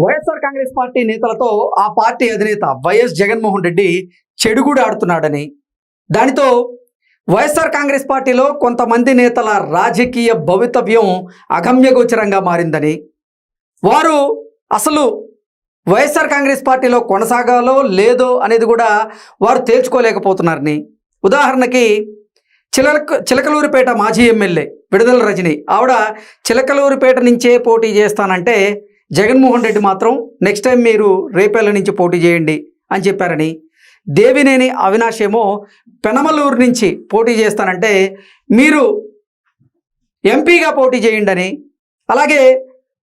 YSR Congress party నేతలతో ఆ party అధినేత వైఎస్ జగన్మోహన్ రెడ్డి చెడుగుడు ఆడుతున్నాడని, దానితో వైఎస్ఆర్ కాంగ్రెస్ పార్టీలో కొంతమంది నేతల రాజకీయ భవితవ్యం అగమ్యగోచరంగా మారిందని, వారు అసలు వైఎస్ఆర్ కాంగ్రెస్ పార్టీలో కొనసాగాలో లేదో అనేది కూడా వారు తేల్చుకోలేకపోతున్నారని, ఉదాహరణకి చిలకలూరిపేట మాజీ ఎమ్మెల్యే విడుదల రజని ఆవిడ చిలకలూరిపేట నుంచే పోటీ చేస్తానంటే జగన్మోహన్ రెడ్డి మాత్రం నెక్స్ట్ టైం మీరు రేపేళ్ల నుంచి పోటీ చేయండి అని చెప్పారని, దేవినేని అవినాష్ ఏమో పెనమలూరు నుంచి పోటీ చేస్తానంటే మీరు ఎంపీగా పోటీ చేయండి అని, అలాగే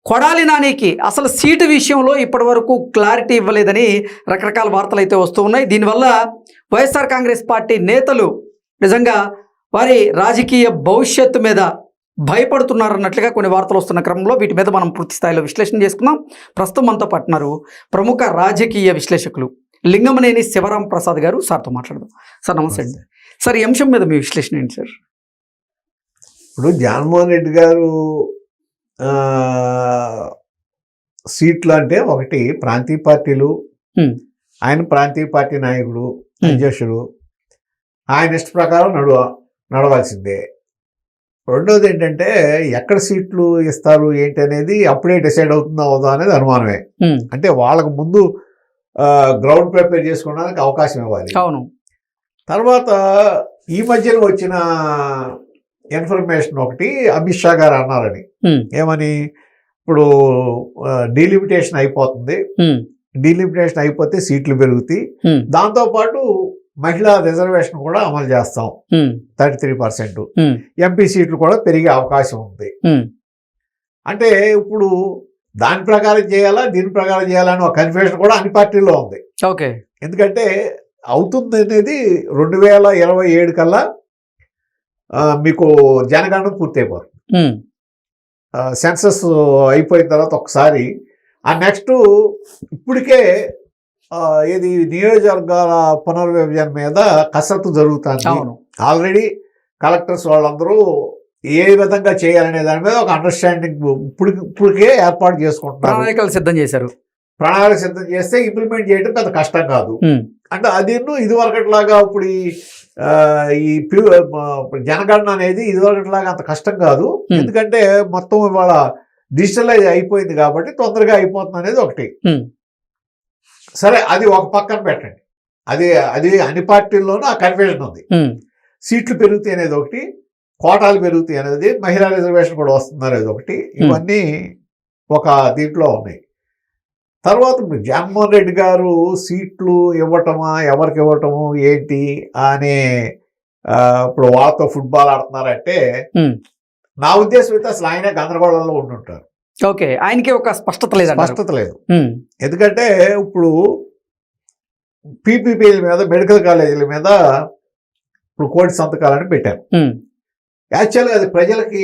కొడాలి నానికి అసలు సీటు విషయంలో ఇప్పటివరకు క్లారిటీ ఇవ్వలేదని రకరకాల వార్తలు అయితే వస్తూ ఉన్నాయి. దీనివల్ల వైఎస్ఆర్ కాంగ్రెస్ పార్టీ నేతలు నిజంగా వారి రాజకీయ భవిష్యత్తు మీద భయపడుతున్నారన్నట్లుగా కొన్ని వార్తలు వస్తున్న క్రమంలో వీటి మీద మనం పూర్తి స్థాయిలో విశ్లేషణ చేసుకుందాం. ప్రస్తుతం మనతో పట్టినారు ప్రముఖ రాజకీయ విశ్లేషకులు లింగమనేని శివరాం ప్రసాద్ గారు. సార్తో మాట్లాడదాం. సార్ నమస్తే అండి. సార్ ఈ అంశం మీద మీ విశ్లేషణ ఏంటి సార్? ఇప్పుడు జగన్మోహన్ రెడ్డి గారు సీట్లు అంటే ఒకటి ప్రాంతీయ పార్టీలు, ఆయన ప్రాంతీయ పార్టీ నాయకుడు అధ్యక్షుడు, ఆయన ఇష్ట ప్రకారం నడవాల్సిందే. రెండోది ఏంటంటే ఎక్కడ సీట్లు ఇస్తారు ఏంటి అనేది అప్పుడే డిసైడ్ అవుతుందా అవుదా అనేది అనుమానమే. అంటే వాళ్ళకు ముందు గ్రౌండ్ ప్రిపేర్ చేసుకోవడానికి అవకాశం ఇవ్వాలి. అవును. తర్వాత ఈ మధ్యలో వచ్చిన ఇన్ఫర్మేషన్ ఒకటి అమిత్ షా గారు అన్నారని, ఏమని, ఇప్పుడు డీలిమిటేషన్ అయిపోతుంది, డీలిమిటేషన్ అయిపోతే సీట్లు పెరుగుతాయి, దాంతోపాటు మహిళా రిజర్వేషన్ కూడా అమలు చేస్తాం 33%, ఎంపీ సీట్లు కూడా పెరిగే అవకాశం ఉంది. అంటే ఇప్పుడు దాని ప్రకారం చేయాలా దీని ప్రకారం చేయాలా అని ఒక కన్ఫ్యూజన్ కూడా అన్ని పార్టీల్లో ఉంది. ఓకే. ఎందుకంటే అవుతుంది అనేది 2027 కల్లా మీకు జనగణన పూర్తి అయిపోతుంది. సెన్సస్ అయిపోయిన తర్వాత ఒకసారి ఆ నెక్స్ట్ ఇప్పటికే ఇది నియోజకవర్గాల పునర్విభజన మీద కసరత్తు జరుగుతుంది. ఆల్రెడీ కలెక్టర్స్ వాళ్ళందరూ ఏ విధంగా చేయాలనే దాని మీద ఒక అండర్స్టాండింగ్ ఇప్పటికే ఏర్పాటు చేసుకుంటున్నారు. ప్రణాళికలు సిద్ధం చేశారు. ప్రణాళిక సిద్ధం చేస్తే ఇంప్లిమెంట్ చేయడం పెద్ద కష్టం కాదు. అంటే అది ఇదివరకట్లాగా ఇప్పుడు ఈ జనగణన అనేది ఇదివరకట్లాగా అంత కష్టం కాదు. ఎందుకంటే మొత్తం ఇవాళ డిజిటలైజ్ అయిపోయింది కాబట్టి తొందరగా అయిపోతుంది అనేది ఒకటి. సరే, అది ఒక పక్కన పెట్టండి. అది అన్ని పార్టీల్లోనూ ఆ కన్ఫ్యూజన్ ఉంది. సీట్లు పెరుగుతాయి అనేది ఒకటి, కోటాలు పెరుగుతాయి అనేది, మహిళా రిజర్వేషన్ కూడా వస్తుంది అనేది ఒకటి. ఇవన్నీ ఒక దీంట్లో ఉన్నాయి. తర్వాత ఇప్పుడు జగన్మోహన్ రెడ్డి గారు సీట్లు ఇవ్వటమా ఎవరికి ఇవ్వటము ఏంటి అనే ఇప్పుడు వాళ్ళతో ఫుట్బాల్ ఆడుతున్నారంటే నా ఉద్దేశం అయితే అసలు ఆయన గందరగోళంలో ఉంటుంటారు. ఓకే. ఆయనకి ఒక స్పష్టత లేదు. ఎందుకంటే ఇప్పుడు పీపీపీల మీద, మెడికల్ కాలేజీల మీద ఇప్పుడు కోటి సంతకాలని పెట్టారు. యాక్చువల్గా అది ప్రజలకి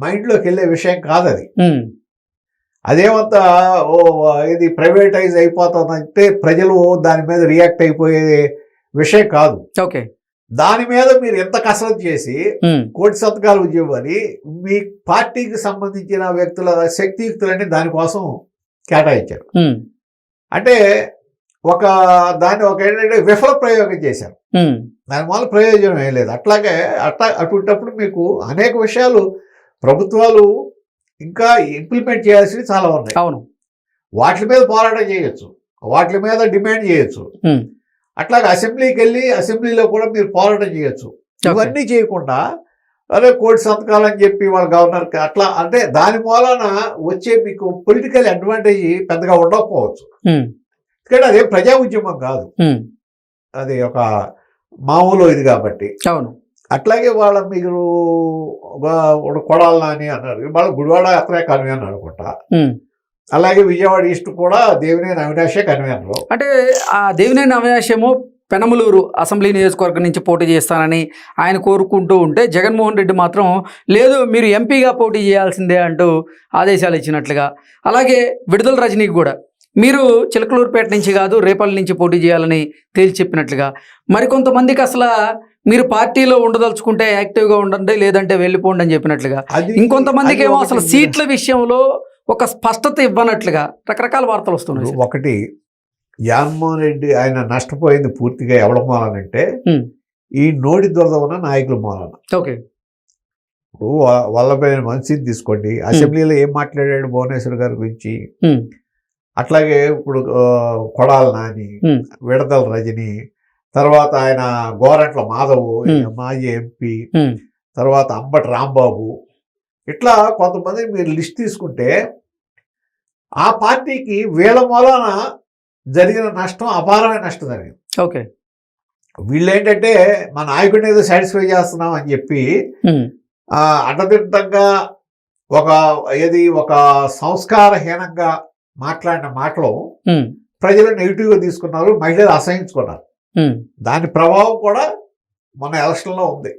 మైండ్లోకి వెళ్ళే విషయం కాదు. అదేమంతా ఇది ప్రైవేటైజ్ అయిపోతుందంటే ప్రజలు దాని మీద రియాక్ట్ అయిపోయే విషయం కాదు. ఓకే. దాని మీద మీరు ఎంత కసరత్తు చేసి కోటి సంతకాలు ఉద్యమని మీ పార్టీకి సంబంధించిన వ్యక్తుల శక్తియుక్తులన్నీ దానికోసం కేటాయించారు. అంటే దాన్ని ఏంటంటే విఫల ప్రయోగం చేశారు. దానివల్ల ప్రయోజనం ఏం లేదు. అటువంటిప్పుడు మీకు అనేక విషయాలు ప్రభుత్వాలు ఇంకా ఇంప్లిమెంట్ చేయాల్సినవి చాలా ఉన్నాయి. అవును. వాటి మీద పోరాటం చేయొచ్చు, వాటి మీద డిమాండ్ చేయొచ్చు. అట్లాగే అసెంబ్లీకి వెళ్ళి అసెంబ్లీలో కూడా మీరు పోరాటం చేయొచ్చు. ఇవన్నీ చేయకుండా అదే కోటి సంతకాలు అని చెప్పి వాళ్ళ గవర్నర్కి అట్లా అంటే దాని మూలన వచ్చే మీకు పొలిటికల్ అడ్వాంటేజ్ పెద్దగా ఉండకపోవచ్చు. ఎందుకంటే అదే ప్రజా ఉద్యమం కాదు, అది ఒక మామూలు ఇది కాబట్టి. అవును. అట్లాగే మీరు కొడాలి నాని అన్నారు, వాళ్ళ గుడివాడ అతనే కన్వీనర్ అనుకుంటా. అలాగే విజయవాడ ఈస్ట్ కూడా దేవినేని అవినాషే కన్వీనర్. అంటే ఆ దేవినేని అవినాష్ ఏమో పెనమలూరు అసెంబ్లీ నియోజకవర్గం నుంచి పోటీ చేస్తానని ఆయన కోరుకుంటూ ఉంటే, జగన్మోహన్ రెడ్డి మాత్రం లేదు మీరు ఎంపీగా పోటీ చేయాల్సిందే అంటూ ఆదేశాలు ఇచ్చినట్లుగా, అలాగే విడుదల రజనీకి కూడా మీరు చిలకలూరుపేట నుంచి కాదు రేపల్లి నుంచి పోటీ చేయాలని తేల్చి చెప్పినట్లుగా, మరికొంతమందికి అసలు మీరు పార్టీలో ఉండదలుచుకుంటే యాక్టివ్గా ఉండండి లేదంటే వెళ్ళిపోండి అని చెప్పినట్లుగా, ఇంకొంతమందికి ఏమో అసలు సీట్ల విషయంలో ఒక స్పష్టత ఇవ్వనట్లుగా రకరకాల వార్తలు వస్తున్నాయి. ఒకటి, జగన్మోహన్ రెడ్డి ఆయన నష్టపోయింది పూర్తిగా ఎవడ మూలనంటే ఈ నోటి దురద ఉన్న నాయకుల మూలన. ఓకే, ఇప్పుడు వల్లభైన మనిషిని తీసుకోండి, అసెంబ్లీలో ఏం మాట్లాడాడు భువనేశ్వర్ గారి గురించి, అట్లాగే ఇప్పుడు కొడాల నాని, విడదల రజని, తర్వాత ఆయన గోరంట్ల మాధవ్ మాజీ ఎంపీ, తర్వాత అంబటి రాంబాబు, ఇట్లా కొంతమంది మీరు లిస్ట్ తీసుకుంటే ఆ పార్టీకి వీళ్ళ మూలన జరిగిన నష్టం అపారమైన నష్టం జరిగింది. ఓకే, వీళ్ళు ఏంటంటే మా నాయకుడిని ఏదో సాటిస్ఫై చేస్తున్నాం అని చెప్పి అడ్డదిడ్డంగా ఒక సంస్కారహీనంగా మాట్లాడిన మాటలు ప్రజలు నెగిటివ్గా తీసుకున్నారు, మహిళలు అసహించుకున్నారు. దాని ప్రభావం కూడా మన ఎలక్షన్లో ఉంది.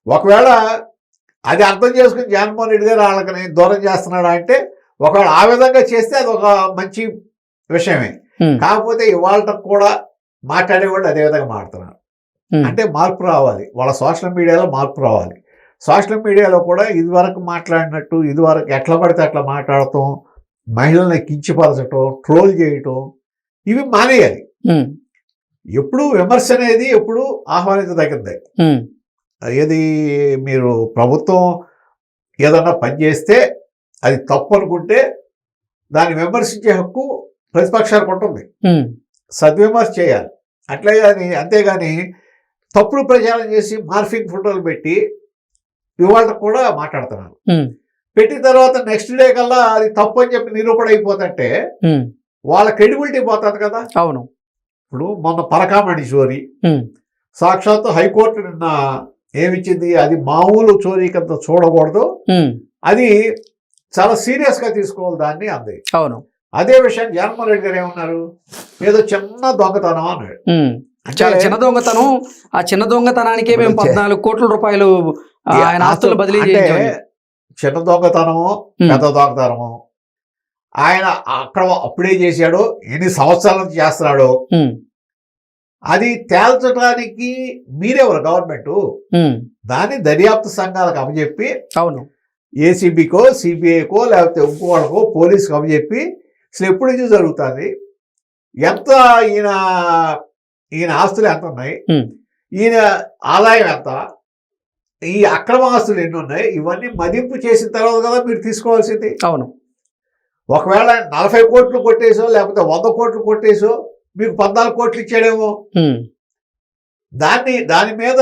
ఒకవేళ అది అర్థం చేసుకుని జగన్మోహన్ రెడ్డి గారు వాళ్ళకి దూరం చేస్తున్నాడా అంటే, ఒకవేళ ఆ విధంగా చేస్తే అది ఒక మంచి విషయమే. కాకపోతే ఇవాళ కూడా మాట్లాడేవాళ్ళు అదే విధంగా మాట్లాడుతున్నారు. అంటే మార్పు రావాలి, వాళ్ళ సోషల్ మీడియాలో మార్పు రావాలి. సోషల్ మీడియాలో కూడా ఇదివరకు మాట్లాడినట్టు ఇదివరకు ఎట్లా పడితే అట్లా మాట్లాడటం, మహిళల్ని కించపరచటం, ట్రోల్ చేయటం, ఇవి మానేయాలి. ఎప్పుడు విమర్శ అనేది ఎప్పుడు ఆహ్వానించదగిందే. ఏది మీరు ప్రభుత్వం ఏదన్నా పని చేస్తే అది తప్పు అనుకుంటే దాన్ని విమర్శించే హక్కు ప్రతిపక్షానికి ఉంటుంది, సద్విమర్శ చేయాలి. అంతేగాని తప్పుడు ప్రచారం చేసి మార్ఫింగ్ ఫోటోలు పెట్టి ఇవాళ కూడా మాట్లాడుతున్నారు. పెట్టిన తర్వాత నెక్స్ట్ డే కల్లా అది తప్పు అని చెప్పి నిరూపణ అయిపోతుంటే వాళ్ళ క్రెడిబిలిటీ పోతుంది కదా. అవును, ఇప్పుడు మొన్న పరకామణి చోరీ సాక్షాత్తు హైకోర్టు నిన్న ఏమిచ్చింది, అది మామూలు చోరీ కింద చూడకూడదు, అది చాలా సీరియస్ గా తీసుకోవాలి దాన్ని అంది. అవును, అదే విషయం జగన్మోహన్ రెడ్డి గారు ఏమన్నారు, ఏదో చిన్న దొంగతనం అన్నాడు. చాలా చిన్న దొంగతనం. ఆ చిన్న దొంగతనానికే మేము 14 కోట్ల రూపాయలు ఆయన ఆస్తులు బదిలీ చేయించాము. చిన్న దొంగతనము పెద్ద దొంగతనము ఆయన అక్కడ అప్పుడే చేశాడు, ఎన్ని సంవత్సరాల నుంచి చేస్తున్నాడు, అది తేల్చడానికి మీరెవరు గవర్నమెంట్, దాన్ని దర్యాప్తు సంఘాలకు అప్పచెప్పి, అవును, ఏసీబీకో సిబిఐకో లేకపోతే ఇంకోళ్ళకో పోలీసుకు అప్పచెప్పి అసలు ఎప్పటి నుంచి జరుగుతుంది, ఎంత ఈయన ఆస్తులు ఎంత ఉన్నాయి, ఈయన ఆదాయం ఎంత, ఈ అక్రమ ఆస్తులు ఎన్ని ఉన్నాయి, ఇవన్నీ మదింపు చేసిన తర్వాత కదా మీరు తీసుకోవాల్సింది. అవును, ఒకవేళ 40 కోట్లు కొట్టేసో లేకపోతే 100 కోట్లు కొట్టేసో మీకు 14 కోట్లు ఇచ్చాడేమో, దాని మీద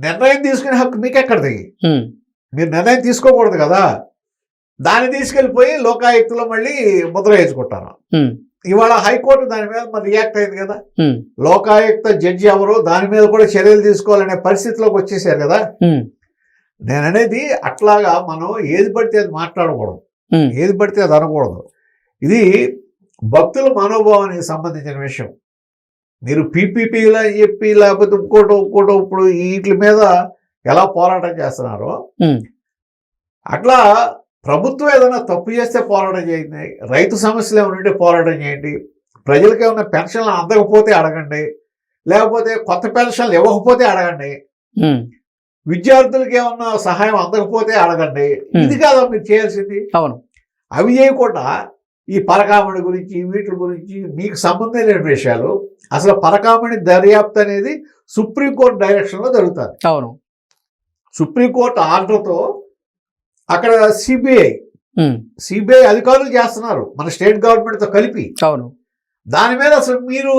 నిర్ణయం తీసుకునే హక్కు మీకు ఎక్కడిది, మీరు నిర్ణయం తీసుకోకూడదు కదా. దాన్ని తీసుకెళ్ళిపోయి లోకాయుక్తలో మళ్ళీ ముద్ర వేసుకుంటారు. ఇవాళ హైకోర్టు దాని మీద మరి రియాక్ట్ అయింది కదా, లోకాయుక్త జడ్జి ఎవరు దాని మీద కూడా చర్యలు తీసుకోవాలనే పరిస్థితిలోకి వచ్చేసారు కదా. నేను అనేది అట్లాగా మనం ఏది పడితే అది మాట్లాడకూడదు, ఏది పడితే అది అనకూడదు. ఇది భక్తుల మనోభావానికి సంబంధించిన విషయం. మీరు పీపీపీలు అని చెప్పి లేకపోతే ఇంకోటో ఇప్పుడు వీటి మీద ఎలా పోరాటం చేస్తున్నారో అట్లా ప్రభుత్వం ఏదైనా తప్పు చేస్తే పోరాటం చేయండి, రైతు సమస్యలు ఏమైనా పోరాటం చేయండి, ప్రజలకు ఏమైనా పెన్షన్లు అందకపోతే అడగండి, లేకపోతే కొత్త పెన్షన్లు ఇవ్వకపోతే అడగండి, విద్యార్థులకి ఏమన్నా సహాయం అందకపోతే అడగండి. ఇది కాదా మీరు చేయాల్సింది. అవును, అవి చేయకుండా ఈ పరకామణి గురించి వీటి గురించి మీకు సంబంధం లేని విషయాలు. అసలు పరకామణి దర్యాప్తు అనేది సుప్రీంకోర్టు డైరెక్షన్లో జరుగుతుంది. అవును, సుప్రీంకోర్టు ఆర్డర్తో అక్కడ సిబిఐ అధికారులు చేస్తున్నారు మన స్టేట్ గవర్నమెంట్తో కలిపి. అవును, దాని మీద అసలు మీరు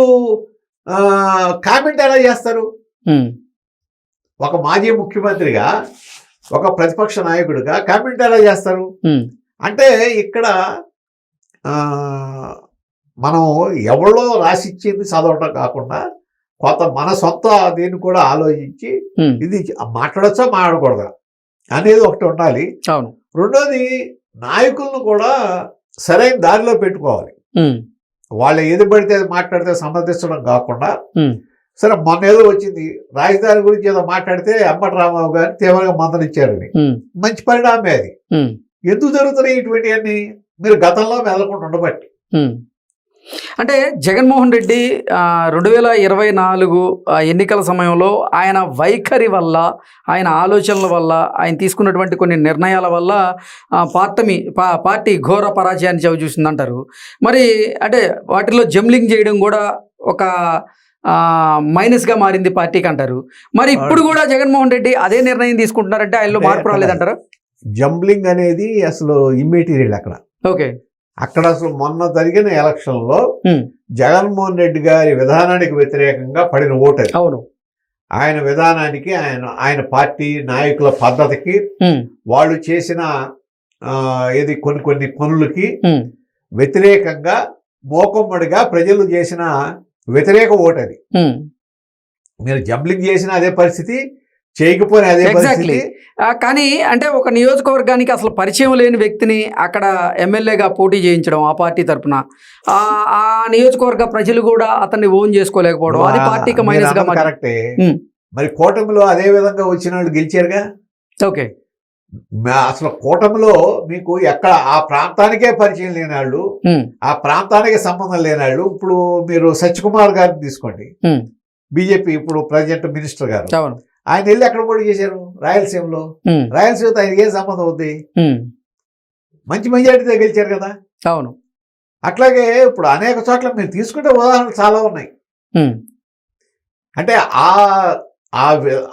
కామెంట్ ఎలా చేస్తారు? ఒక మాజీ ముఖ్యమంత్రిగా ఒక ప్రతిపక్ష నాయకుడిగా కామెంట్ ఎలా చేస్తారు? అంటే ఇక్కడ మనం ఎవరో రాసిచ్చింది చదవటం కాకుండా కొంత మన సొంత దీన్ని కూడా ఆలోచించి ఇది మాట్లాడచ్చా మాట్లాడకూడదా అనేది ఒకటి ఉండాలి. రెండోది నాయకులను కూడా సరైన దారిలో పెట్టుకోవాలి. వాళ్ళు ఏది పడితే అది మాట్లాడితే సమర్థించడం కాకుండా, సరే మొన్న ఏదో వచ్చింది రాజధాని గురించి ఏదో మాట్లాడితే అంబటి రాంబాబు గారిని తీవ్రంగా మందలిచ్చారని, మంచి పరిణామే అది. ఎందుకు జరుగుతున్నాయి ఇటువంటివన్నీ? మీరు గతంలో మెదలకుండా ఉండబట్టి. అంటే జగన్మోహన్ రెడ్డి 2024 ఎన్నికల సమయంలో ఆయన వైఖరి వల్ల, ఆయన ఆలోచనల వల్ల, ఆయన తీసుకున్నటువంటి కొన్ని నిర్ణయాల వల్ల పార్టీ ఘోర పరాజయాన్ని చవిచూసిందంటారు. మరి అంటే వాటిలో జంబ్లింగ్ చేయడం కూడా ఒక మైనస్గా మారింది పార్టీకి అంటారు. మరి ఇప్పుడు కూడా జగన్మోహన్ రెడ్డి అదే నిర్ణయం తీసుకుంటున్నారంటే ఆయనలో మార్పు రాలేదంటారా? జంబ్లింగ్ అనేది అసలు ఇమ్మెటీరియల్ అక్కడ. ఓకే. అక్కడ అసలు మొన్న జరిగిన ఎలక్షన్లో జగన్మోహన్ రెడ్డి గారి విధానానికి వ్యతిరేకంగా పడిన ఓటు అది. అవును. ఆయన విధానానికి, ఆయన పార్టీ నాయకుల పద్ధతికి, వాళ్ళు చేసిన కొన్ని పనులకి వ్యతిరేకంగా మోకమ్మడిగా ప్రజలు చేసిన వ్యతిరేక ఓటు అది. మీరు జంబ్లింగ్ చేసిన అదే పరిస్థితి, చేయకపోయినా అదే పరిస్థితి. కానీ అంటే ఒక నియోజకవర్గానికి అసలు పరిచయం లేని వ్యక్తిని అక్కడ ఎమ్మెల్యేగా పోటీ చేయించడం ఆ పార్టీ తరఫున, ఆ నియోజకవర్గ ప్రజలు కూడా అతన్ని ఓన్ చేసుకోలేకపోవడం, అది పార్టీకి మైనస్ గా. కరెక్టే. మరి కూటమిలో అదే విధంగా వచ్చిన వాళ్ళు గెలిచారుగా. ఓకే. అసలు కూటమిలో మీకు ఎక్కడ ఆ ప్రాంతానికే పరిచయం లేనాళ్ళు, ఆ ప్రాంతానికి సంబంధం లేనాళ్ళు. ఇప్పుడు మీరు సత్యకుమార్ గారిని తీసుకోండి, బీజేపీ ఇప్పుడు ప్రెసిడెంట్ మినిస్టర్ గారు. ఆయన వెళ్ళి ఎక్కడ పోటీ చేశారు? రాయలసీమలో. రాయలసీమతో ఆయనకి ఏం సంబంధం అవుద్ది? మంచి మెజారిటీతో గెలిచారు కదా. అవును. అట్లాగే ఇప్పుడు అనేక చోట్ల మీరు తీసుకుంటే ఉదాహరణలు చాలా ఉన్నాయి. అంటే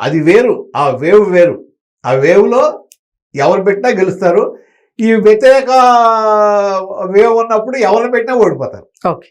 అది వేరు, ఆ వేవ్ వేరు. ఆ వేవ్లో ఎవరు పెట్టినా గెలుస్తారు. ఈ వ్యతిరేక వేవ్ ఉన్నప్పుడు ఎవరు పెట్టినా ఓడిపోతారు. ఓకే.